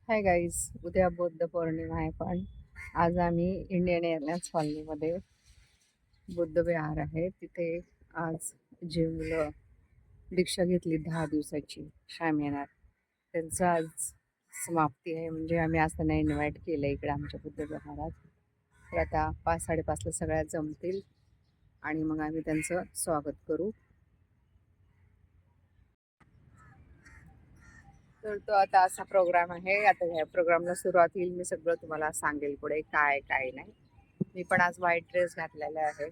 Hi guys, उद्या बुद्ध पौर्णिमा आहे. पण आज आम्ही इंडियन एअरलाइन्स कॉलनीमध्ये बुद्ध विहार आहे तिथे आज जे मुलं दीक्षा घेतली 10 दिवसाची शामियानात त्यांचं आज समाप्ती आहे. म्हणजे आम्ही आज त्यांना इन्व्हाइट केलं इकडे आमच्या बुद्ध विहारात. तर आता 5-5:30ला सगळ्या जमतील आणि मग आम्ही त्यांचं स्वागत करू. तर तो आता असा प्रोग्राम आहे. आता ह्या प्रोग्रामला सुरुवात होईल, मी सगळं तुम्हाला सांगेल पुढे काय काय नाही. मी पण आज व्हाईट ड्रेस घातलेला आहे,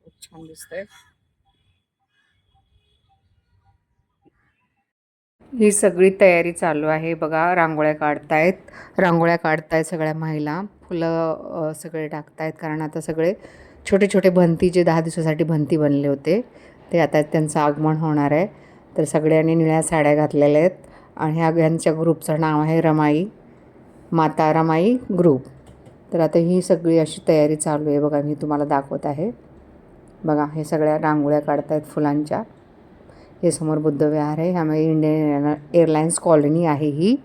खूप छान दिसतोय. ही सगळी तयारी चालू आहे बघा. रांगोळ्या काढतायत सगळ्या महिला. फुलं सगळे टाकतायत, कारण आता सगळे छोटे छोटे भंती जे 10 दिवसासाठी भंती बनले होते ते आता त्यांचं आगमन होणार आहे. तर सगळ्यांनी निळ्या साड्या घातलेल्या आहेत आणि यांच्या ग्रुपचं नाव आहे रमाई, माता रमाई ग्रुप. तर आता ही सगळी अशी तयारी चालू आहे बघा. मी तुम्हाला दाखवत आहे बघा. हे सगळ्या रांगोळ्या काढतायत फुलांच्या. हे समोर बुद्ध विहार आहे. ह्यामध्ये इंडियन एअरलाइन्स कॉलनी आहे ही.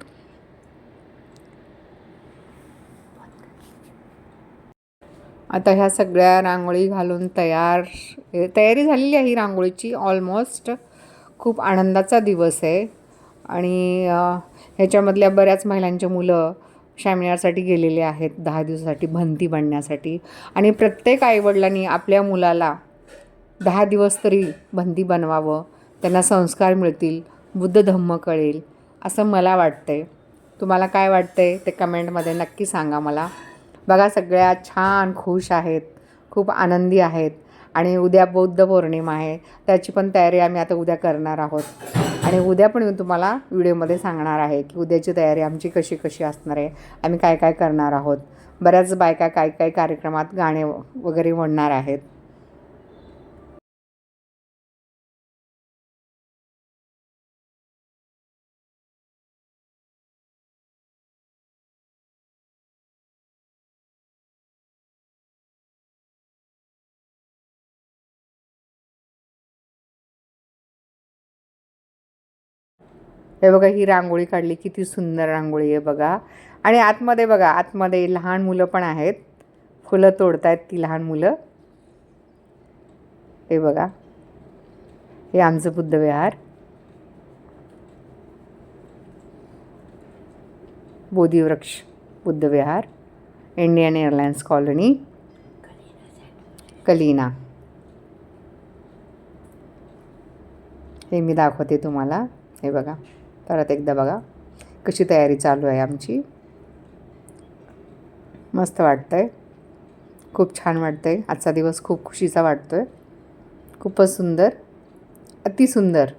आता ह्या सगळ्या रांगोळी घालून तयारी झालेली आहे ही रांगोळीची ऑलमोस्ट. खूप आनंदाचा दिवस आहे आणि ह्याच्यामधल्या बऱ्याच महिलांच्या मुलं शामियारसाठी गेलेले आहेत 10 दिवसासाठी भंती बनण्यासाठी. आणि प्रत्येक आईवडिलांनी आपल्या मुलाला 10 दिवस तरी बंदी बनवावं. त्यांना संस्कार मिळतील, बुद्ध धम्म कळेल असं मला वाटतंय. तुम्हाला काय वाटतंय ते कमेंटमध्ये नक्की सांगा मला. बघा सगळ्या छान खुश आहेत, खूप आनंदी आहेत. आणि उद्या बौद्ध पौर्णिमा आहे, त्याची पण तयारी आम्ही आता उद्या करणार आहोत. आणि उद्या पण मी तुम्हाला व्हिडिओमध्ये सांगणार आहे की उद्याची तयारी आमची कशी कशी असणार आहे, आम्ही काय काय करणार आहोत. बऱ्याच बायका काय काय कार्यक्रमात गाणे वगैरे म्हणणार आहेत. हे बघा, ही रांगोळी काढली, किती सुंदर रांगोळी आहे बघा. आणि आतमध्ये बघा, आतमध्ये लहान मुलं पण आहेत, फुलं तोडतायत ती लहान मुलं. हे बघा, हे आमचं बुद्ध विहार, बोधिवृक्ष बुद्ध विहार, इंडियन एअरलाइन्स कॉलनी, कलिना. हे मी दाखवते तुम्हाला. हे बघा, परत एकदा बघा कशी तयारी चालू आहे आमची. मस्त वाटतं आहे, खूप छान वाटतं आहे. आजचा दिवस खूप खुशीचा वाटतो आहे. खूपच सुंदर, अतिसुंदर.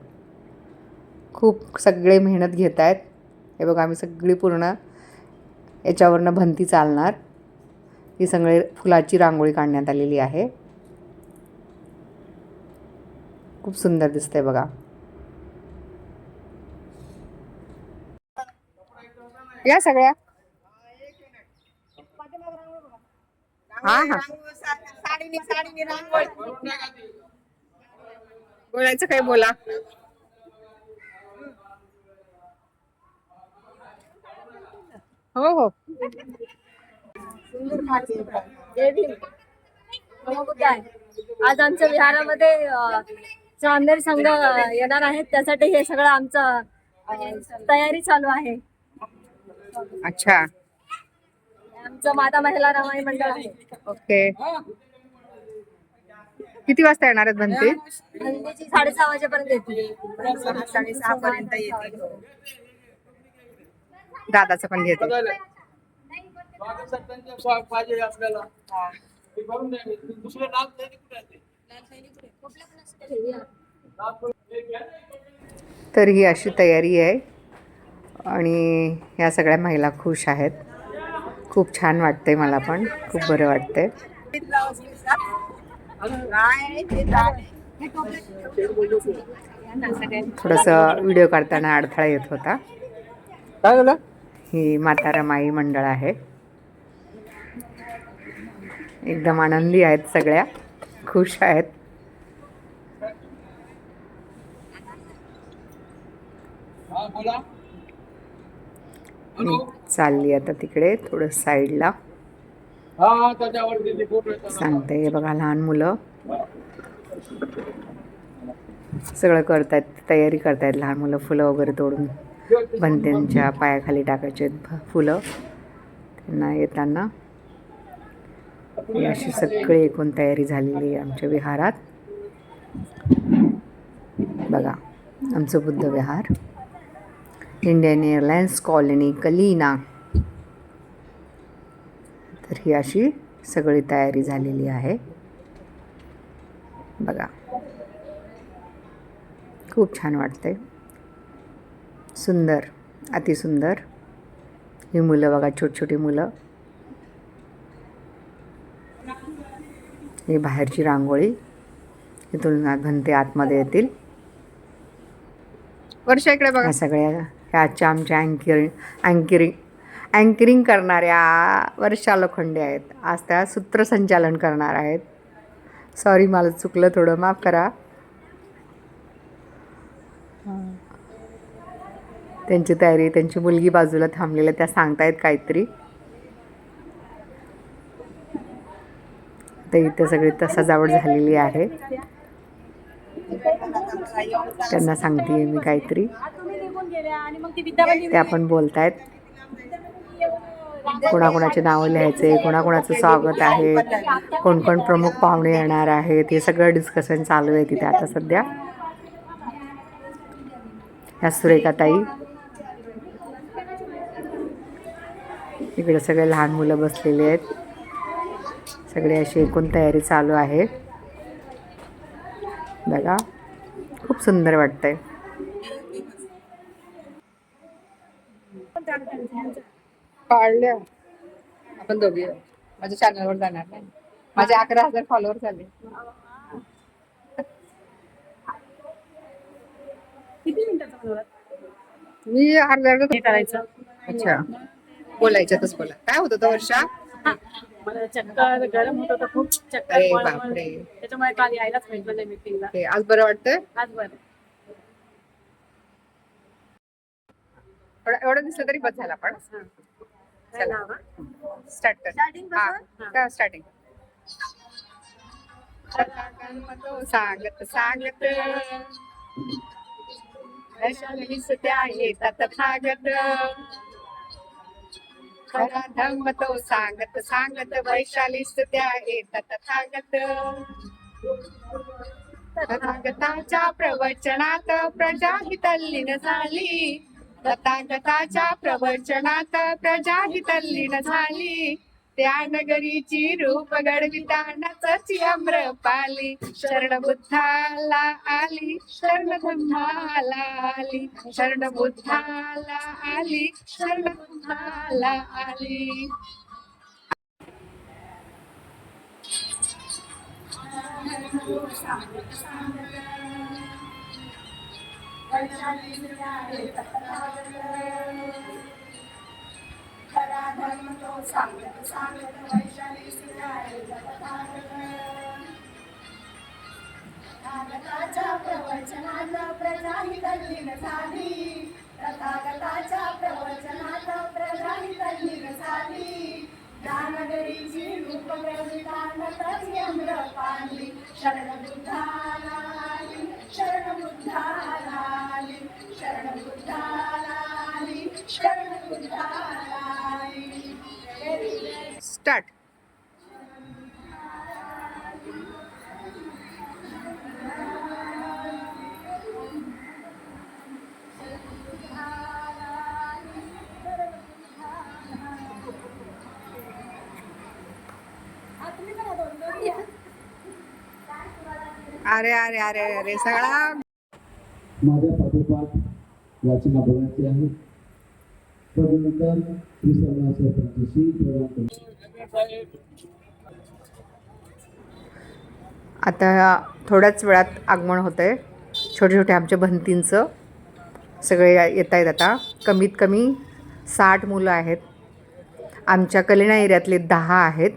खूप सगळे मेहनत घेत आहेत. हे बघा, आम्ही सगळी पूर्ण याच्यावरनं भंती चालणार. ही सगळे फुलाची रांगोळी काढण्यात आलेली आहे. खूप सुंदर दिसतंय बघा. या सगळ्या. हा हा, बोलायचं काय बोला. हो हो. आज आमच्या विहारामध्ये चांदेर संघ येणार आहेत, त्यासाठी हे सगळं आमचं तयारी चालू आहे. अच्छा, आमचं माता महिला रमाई मंडळ आहे. ओके. किती वाजता येणार आहेत बनते? हल्लीची 6:30 वाजेपर्यंत येते. 6:30 पर्यंत येते. दादाचं पण घेते. तर ही अशी तयारी आहे आणि ह्या सगळ्या महिला खुश आहेत. खूप छान वाटतंय, मला पण खूप बरं वाटतंय. थोडंसं व्हिडिओ काढताना अडथळा येत होता. काय झालं? ही माता रमाई मंडळ आहे. एकदम आनंदी आहेत, सगळ्या खुश आहेत. मी चालली आता तिकडे थोडं साईडला. सांगते हे बघा, लहान मुलं सगळं करतायत, तयारी करतायत लहान मुलं. फुलं वगैरे तोडून भंत्यांच्या पायाखाली टाकायचे फुलं त्यांना येताना. ही अशी सगळी एकूण तयारी झालेली आहे आमच्या विहारात. बघा आमचं बुद्ध विहार, इंडियन एअरलाइन्स कॉलनी कलीना. तर ही अशी सगळी तयारी झालेली आहे बघा. खूप छान वाटते, सुंदर, अतिसुंदर. ही मुलं बघा, छोटी छोटी मुलं. ही बाहेरची रांगोळी, इथून भंते आतमध्ये येतील. वर्षा इकडे बघा. सगळ्या ह्या आजच्या आमच्या अँकरिंग करणाऱ्या वर्षा लोखंडे आहेत. आज त्या सूत्रसंचालन करणार आहेत. सॉरी, मला चुकलं थोडं, माफ करा. त्यांची तयारी, त्यांची मुलगी बाजूला थांबलेल्या, त्या सांगतायत काहीतरी. तर इथे सगळी सजावट झालेली आहे. त्यांना सांगतेय मी काहीतरी, ते आपण बोलतायत. कोणाकोणाचे नावं लिहायचे, कोणाकोणाचं स्वागत आहे, कोण कोण प्रमुख पाहुणे येणार आहेत, हे सगळं डिस्कशन चालू आहे तिथे आता सध्या. ह्या सुरेखाताई, इकडे सगळे लहान मुलं बसलेले आहेत. सगळे अशी एकूण तयारी चालू आहे बघा. खूप सुंदर वाटतंय. काढल्या आपण दोघे, माझ्या चॅनलवर जाणार नाही. माझे 11,000 फॉलोअर झाले. किती मिनिटाचा मी अर्धा करायचं? अच्छा, बोलायच्यातच बोला. काय होतं तो वर्षा? मला चक्कर, गरम होत होतं खूप, चक्कर. अरे बापरे, त्याच्यामुळे काल यायलाच भेटलं नाही मीटिंगला. आज बरं वाटतंय? आज बरं. एवढं दिसलं तरी बस झाला. पण चला स्टार्ट कर. हा स्टार्टिंग. सांगत सांगत त्या येतात तथागत. खरा धम्म तो सांगत सांगत, वैशालीस त्या येतात तथागत. तथागताच्या प्रवचनात प्रजा ही तल्लीन झाली. तथागताच्या प्रवचनात प्रजा ही तल्लीन झाली. त्या नगरीची रूप घडवितानाच अम्रपाली. शरण बुद्धाला आली, शरण धम्माला आली, शरण बुद्धाला आली, शरण धम्माला आली. खरा धर्म तो सांगत सांगत, वैशाली तथागताच्या प्रवचनात प्रजा ही तल्लीन झाली. तथागताच्या प्रवचनात प्रजा ही तल्लीन झाली. ज्ञानगरीची रूप प्रवितानतच अम्रपाली. शरण बुद्धाला आली, शरण बुद्धाला आली, शरण बुद्धाला आली, शरण बुद्धाला आली. स्टार्ट. अरे अरे अरे अरे सगळा माझ्या पाठोपाठ वाचना बोलायचे आहे. तदनंतर सरपंचाशी प्रदान करतो. आता थोड्याच वेळात आगमन होतंय. छोटे छोटे आमच्या भंतींचं सगळे येत आहेत. आता कमीत कमी 60 मुलं आहेत. आमच्या कलिना एरियातले 10 आहेत.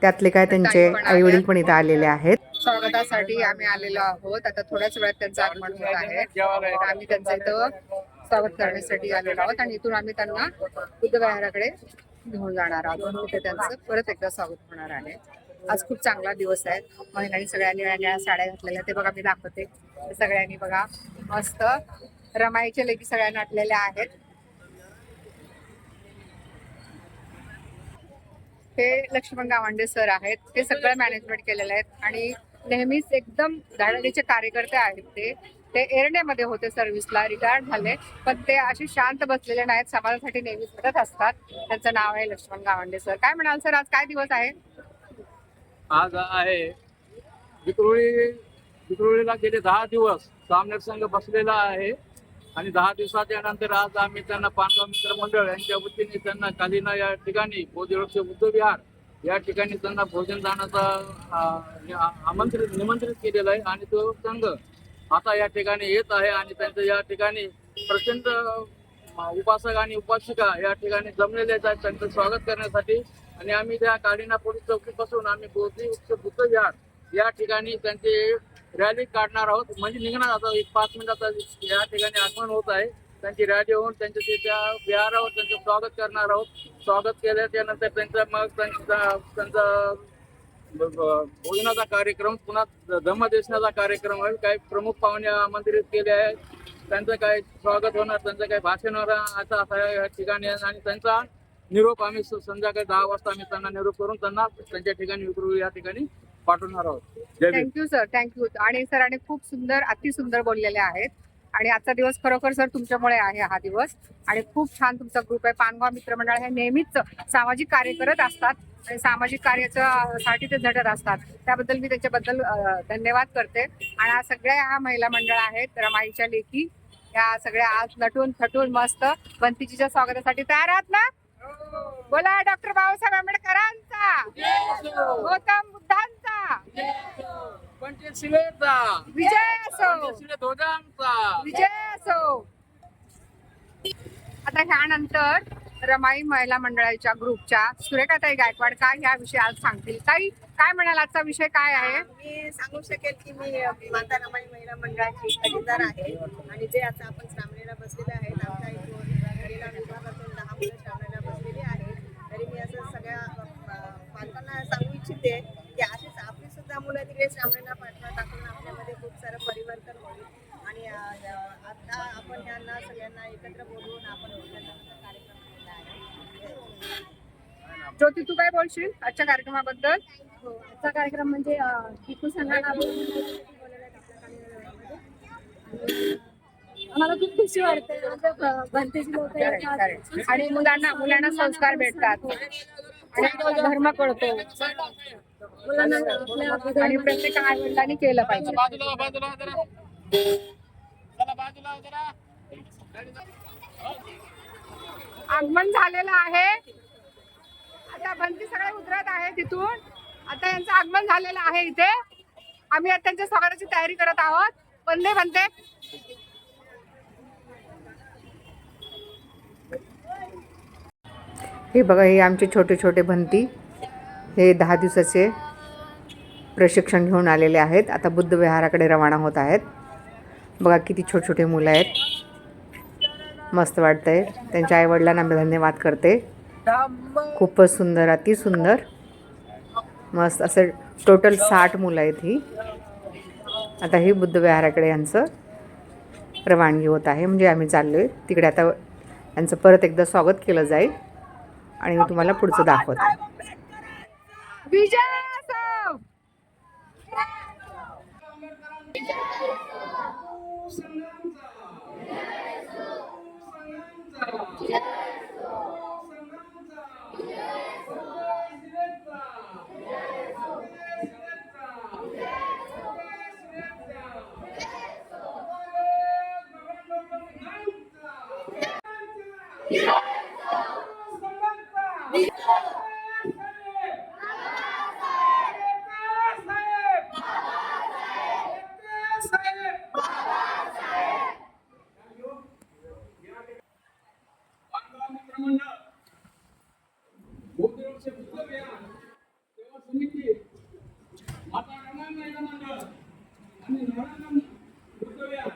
त्यातले काय त्यांचे आईवडील पण इथं आलेले आहेत. स्वागतासाठी आम्ही आलेलो आहोत. आता थोड्याच वेळात त्यांचं आगमन होत आहे. आम्ही त्यांचं इथं स्वागत करण्यासाठी आलेलो आहोत आणि इथून आम्ही त्यांना बुद्ध विहाराकडे घेऊन जाणार आहोत. म्हणून तिथे त्यांचं परत एकदा स्वागत होणार आहे. आज खूप चांगला दिवस आहे. महिलांनी सगळ्यांनी निळ्या साड्या घातलेल्या ते बघा मी दाखवते. सगळ्यांनी बघा मस्त रमाईच्या लेकी सगळ्या नटलेल्या आहेत. हे लक्ष्मण गावंडे सर आहेत. ते सगळं मॅनेजमेंट केलेलं आहे आणि नेहमीच एकदम धडाडीचे कार्यकर्ते आहेत. ते एरंड्यामध्ये होते सर्व्हिसला, रिटायर्ड झाले, पण ते असे शांत बसलेले नाहीत, समाजासाठी नेहमीच लढत असतात. त्यांचं नाव आहे लक्ष्मण गावंडे सर. काय म्हणाल सर, आज काय दिवस आहे? आज आहे विक्रोळीला गेले 10 दिवस सामनेर संघ बसलेला आहे आणि 10 दिवसाच्या नंतर आज आम्ही त्यांना पानगाव मित्र मंडळ यांच्या वतीने त्यांना कालिना या ठिकाणी बोधिवृक्ष बुद्ध विहार या ठिकाणी त्यांना भोजन दानाचा निमंत्रित केलेलं आहे आणि तो संघ आता या ठिकाणी येत आहे आणि त्यांचं या ठिकाणी प्रचंड उपासक आणि उपासिका या ठिकाणी जमलेले आहेत त्यांचं स्वागत करण्यासाठी. आणि आम्ही त्या कालिना पोलीस चौकीपासून आम्ही बोधिवृक्ष बुद्ध विहार या ठिकाणी त्यांची रॅली काढणार आहोत. म्हणजे निघणार आता 5 मिनिटाचा या ठिकाणी आगमन होत आहे. त्यांची रॅली होऊन त्यांच्या त्या विहारावर त्यांचं स्वागत करणार आहोत. स्वागत केल्याच्या नंतर त्यांचा भोजनाचा कार्यक्रम, पुन्हा धम्मदेशनाचा कार्यक्रम होईल. काही प्रमुख पाहुणे आमंत्रित केले आहेत. त्यांचं काही स्वागत होणार, त्यांचं काही भाषण होणार असं या ठिकाणी. आणि त्यांचा निरोप आम्ही संध्याकाळी 10 वाजता आम्ही त्यांना निरोप करून त्यांना त्यांच्या ठिकाणी विक्रोळी या ठिकाणी पाठवणार आहोत. Thank you sir, thank you. आणि सरांनी खूप सुंदर, अतिसुंदर बोललेले आहेत. आणि आजचा दिवस खरोखर सर तुमच्यामुळे आहे हा दिवस. आणि खूप छान तुमचा ग्रुप आहे. पानगाव मित्रमंडळ हे नेहमीच सामाजिक कार्य करत असतात आणि सामाजिक कार्यासाठी ते झटत असतात. त्याबद्दल मी त्याच्याबद्दल धन्यवाद करते. आणि आज सगळ्या ह्या महिला मंडळ आहेत, रमाईच्या लेकी, या सगळ्या आज नटून थटून मस्त बंतीजीच्या स्वागतासाठी तयार आहात ना? बोला डॉक्टर बाबासाहेब आंबेडकरांचा, गौतम बुद्धांचा पंचशिलेचा विजय असो, ध्वजांचा विजय असो. आता ह्यानंतर रमाई महिला मंडळाच्या ग्रुपच्या सुरेखाताई गायकवाड काय ह्या विषयी आज सांगतील. ताई काय म्हणाल, आजचा विषय काय आहे? मी सांगू शकेल की मी माता रमाई महिला मंडळाची खजिनदार आहे आणि जे आता आपण श्रावणीला बसलेले आहेत, आमच्या इथून विभागातून 10 मुलं श्रावणीला बसलेली आहेत. तरी मी असं सगळ्या पालकांना सांगू इच्छिते की अशीच आपली सुद्धा मुलं तिकडे श्रावणीला पाठवा, टाकून आपल्यामध्ये खूप सारं परिवर्तन होईल. आणि आता आपण यांना सगळ्यांना एकत्र बोलवून आपण कार्यक्रम केला आहे. ज्योती तू काय बोलशील आजच्या कार्यक्रमाबद्दल? हो, आजचा कार्यक्रम म्हणजे टिपू संघाला आम्हाला खूप खुशी वाटते. भंतेची लोक आणि मुलांना संस्कार भेटतात आणि धर्म कळतो मुलांना आणि प्रत्येक आई वडिलांनी केलं पाहिजे. आगमन झालेलं आहे. आता बंदी सगळे उतरत आहे तिथून. आता यांचं आगमन झालेलं आहे इथे. आम्ही आता त्यांच्या स्वागताची तयारी करत आहोत. वंदे वंदे. हे बघा, हे आमचे छोटे छोटे भंती, हे 10 दिवसाचे प्रशिक्षण घेऊन आलेले आहेत. आता बुद्ध विहाराकडे रवाना होत आहेत. बघा किती छोटे छोटे मुलं आहेत. मस्त वाटतंय. त्यांच्या आईवडिलांना मी धन्यवाद करते. खूपच सुंदर, अतिसुंदर, मस्त. असं टोटल 60 मुलं आहेत ही. आता ही बुद्ध विहाराकडे यांचं रवानगी होत आहे. म्हणजे आम्ही चाललो आहे तिकडे. आता यांचं परत एकदा स्वागत केलं जाईल आणि मी तुम्हाला पुढचं दाखवते. विजय असो. बोधिवृक्ष बुद्ध विहार सेवा समिती, माता रमाई महिला मंडळ आणि नारायण बुद्ध विहार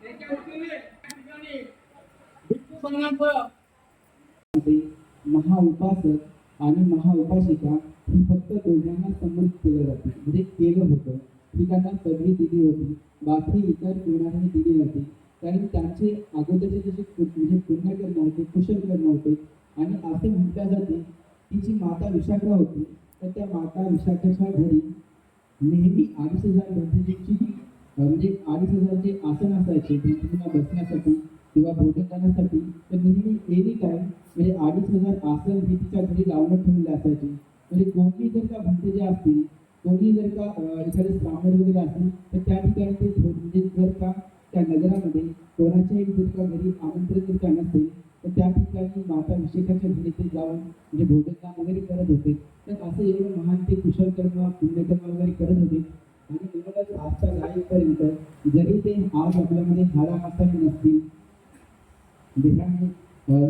यांच्या वतीने या ठिकाणी महाउपासक आणि महाउपासिका ही फक्त दोघांना संबोधित केलं जाते, म्हणजे केलं होतं. ही त्यांना पदवी दिली होती, बाकी इतर कोणालाही दिली नव्हती. कारण त्यांचे अगोदरचे जसे म्हणजे पुण्यकर्म होते, कुशलकर्म होते. आणि असे म्हटल्या जाते की जी माता विशाखा होती, तर त्या माता विशाखेच्या घरी नेहमी 2,500 गणपतीची म्हणजे 2,500चे आसन असायचे गणपतीला बसण्यासाठी किंवा भोजन करण्यासाठी. तर नेहमी एनी टाइम म्हणजे 2,500 आसन हे तिच्या घरी लावून ठेवलेले असायचे. म्हणजे कोणी जर का भक्त जे असतील, कोणी जर का एखादे ब्राह्मण वगैरे असतील, तर त्या ठिकाणी ते म्हणजे जर का त्या नगरामध्ये कोणाच्याही जर का घरी आमंत्रण जर का नसेल, तर त्या ठिकाणी माता विशाखाच्या घरी ते जाऊन म्हणजे भोजन काम वगैरे करत होते. तर असं एवढं महान ते कुशलकर्म पुण्यकर्म वगैरे करत होते. आणि म्हणूनच आजच्या लाईफपर्यंत जरी ते आज आपल्यामध्ये हाडामासाने नसतील, देहाने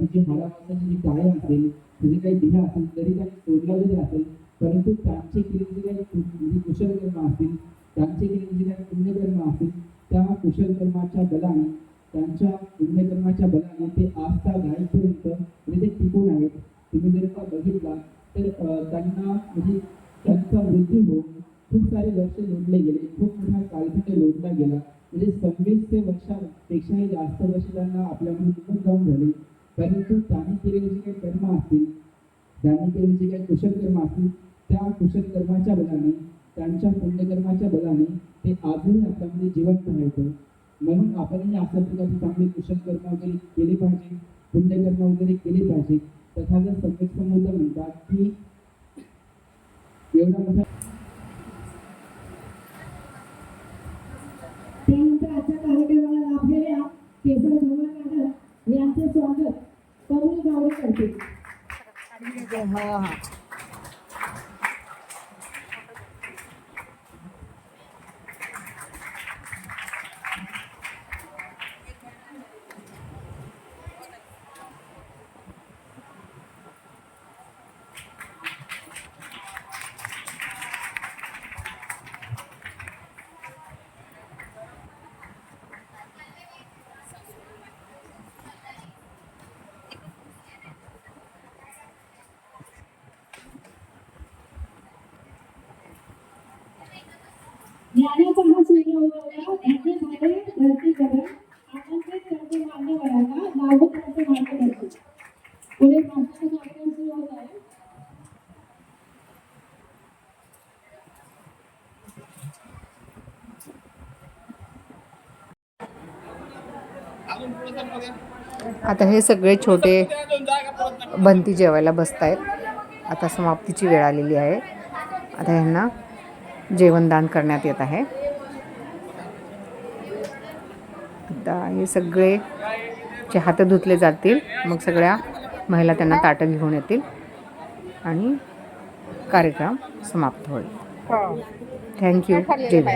जी हाडामासाची जी काय असेल, त्याचे काही देह असेल, तरी त्यांनी सोडला जरी असेल, परंतु त्यांचे केलेले जे काही म्हणजे कुशलकर्म असतील, त्यांचे केलेले जे काही पुण्यकर्म असतील, त्या कुशलकर्माच्या बलाने, त्यांच्या पुण्यकर्माच्या बलाने ते आजच्या लाईफपर्यंत म्हणजे ते टिकून आहेत. तुम्ही जर का बघितला तर त्यांना म्हणजे त्यांचा मृत्यू होऊन खूप सारे वर्ष लोटले गेले, खूप मोठा कालखंड लोटला गेला. म्हणजे 2600 वर्षापेक्षाही जास्त वर्ष त्यांना आपल्यामध्ये निघून जाऊन झाले. परंतु त्यांनी केलेले जे काही कर्म असतील, त्यांनी केलेले जे काही कुशलकर्म असतील, त्या कुशलकर्माच्या बलाने, त्यांच्या पुण्यकर्माच्या बलाने ते आजही आपल्यामध्ये जिवंत आहेत. म्हणून आपणही अशा प्रकारचे चांगले कुशलकर्म वगैरे केले पाहिजे, पुण्यकर्म वगैरे केले पाहिजे. तथागत सम्यक संबोध म्हणतात की एवढा मोठा त्यानंतर आजच्या कार्यक्रमाला लाभलेल्या केसर धुमाळ मॅडम यांचे स्वागत कमल गावडे करतील. ज्ञानाचा हा सूर्य उगवला, धन्य झाले धरती गगन, आनंदित करते मान्यवरांना, लाभून करते मार्गदर्शन. पुढे भाषणाचा कार्यक्रम सुरू होत आहे. आता हे सगळे छोटे बंती जेवायला बसत आहेत. आता समाप्तीची वेळ आलेली आहे. आता ह्यांना जेवणदान करण्यात येत आहे. आता हे सगळे चे हात धुतले जातील, मग सगळ्या महिला त्यांना ताटं घेऊन येतील आणि कार्यक्रम समाप्त होईल. थँक्यू. जय भीम.